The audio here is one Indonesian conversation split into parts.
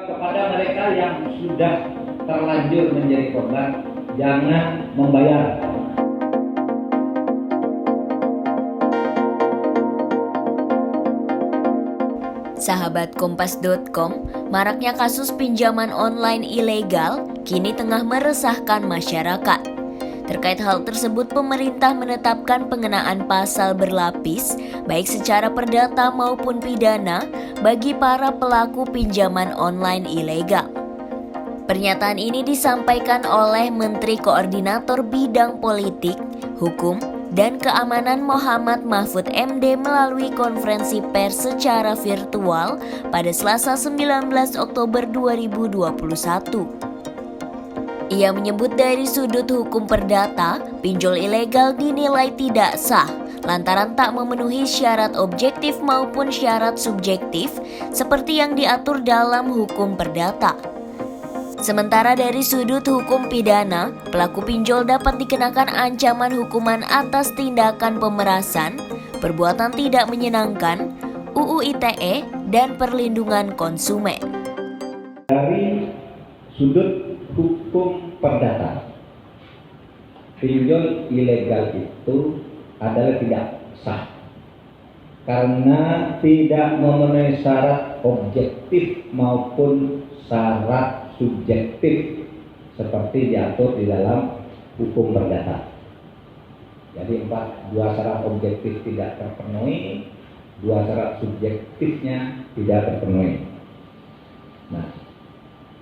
Kepada mereka yang sudah terlanjur menjadi korban, jangan membayar. Sahabat Kompas.com, maraknya kasus pinjaman online ilegal kini tengah meresahkan masyarakat. Terkait hal tersebut, pemerintah menetapkan pengenaan pasal berlapis, baik secara perdata maupun pidana, bagi para pelaku pinjaman online ilegal. Pernyataan ini disampaikan oleh Menteri Koordinator Bidang Politik, Hukum, dan Keamanan Muhammad Mahfud MD melalui konferensi pers secara virtual pada Selasa 19 Oktober 2021. Ia menyebut dari sudut hukum perdata, pinjol ilegal dinilai tidak sah lantaran tak memenuhi syarat objektif maupun syarat subjektif seperti yang diatur dalam hukum perdata. Sementara dari sudut hukum pidana, pelaku pinjol dapat dikenakan ancaman hukuman atas tindakan pemerasan, perbuatan tidak menyenangkan, UU ITE, dan perlindungan konsumen. Dari sudut hukum perdata, pinjol ilegal itu adalah tidak sah karena tidak memenuhi syarat objektif maupun syarat subjektif seperti diatur di dalam hukum perdata. Jadi dua syarat objektif tidak terpenuhi, dua syarat subjektifnya tidak terpenuhi. Nah,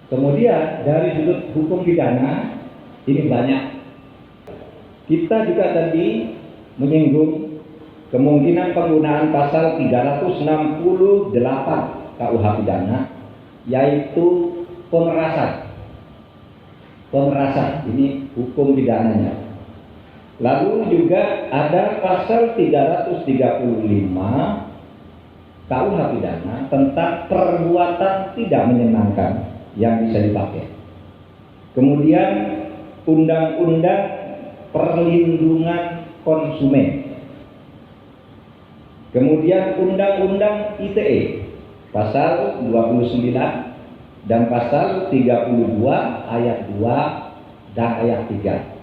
kemudian dari sudut hukum pidana ini banyak. Kita juga tadi menyinggung kemungkinan penggunaan pasal 368 KUH pidana, yaitu pemerasan ini hukum pidananya. Lalu juga ada pasal 335 KUH pidana tentang perbuatan tidak menyenangkan yang bisa dipakai. Kemudian Undang-Undang Perlindungan Konsumen. Kemudian Undang-Undang ITE pasal 29 dan pasal 32 ayat 2 dan ayat 3.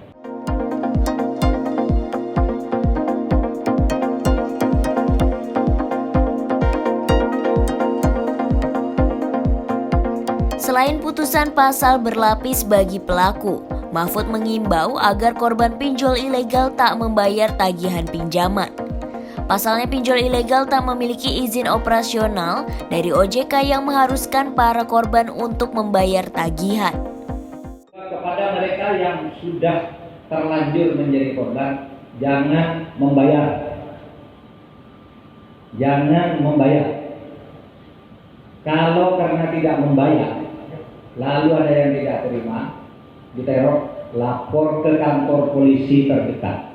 Selain putusan pasal berlapis bagi pelaku, Mahfud mengimbau agar korban pinjol ilegal tak membayar tagihan pinjaman. Pasalnya pinjol ilegal tak memiliki izin operasional dari OJK yang mengharuskan para korban untuk membayar tagihan. Kepada mereka yang sudah terlanjur menjadi korban, jangan membayar. Jangan membayar. Kalau karena tidak membayar, lalu ada yang tidak terima, diteror, lapor ke kantor polisi terdekat.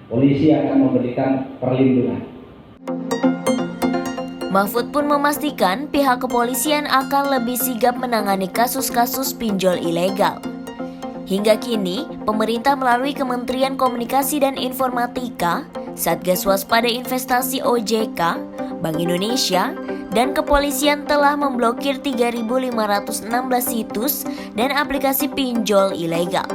Polisi akan memberikan perlindungan. Mahfud pun memastikan pihak kepolisian akan lebih sigap menangani kasus-kasus pinjol ilegal. Hingga kini, pemerintah melalui Kementerian Komunikasi dan Informatika, Satgas Waspada Investasi OJK, Bank Indonesia, dan kepolisian telah memblokir 3.516 situs dan aplikasi pinjol ilegal.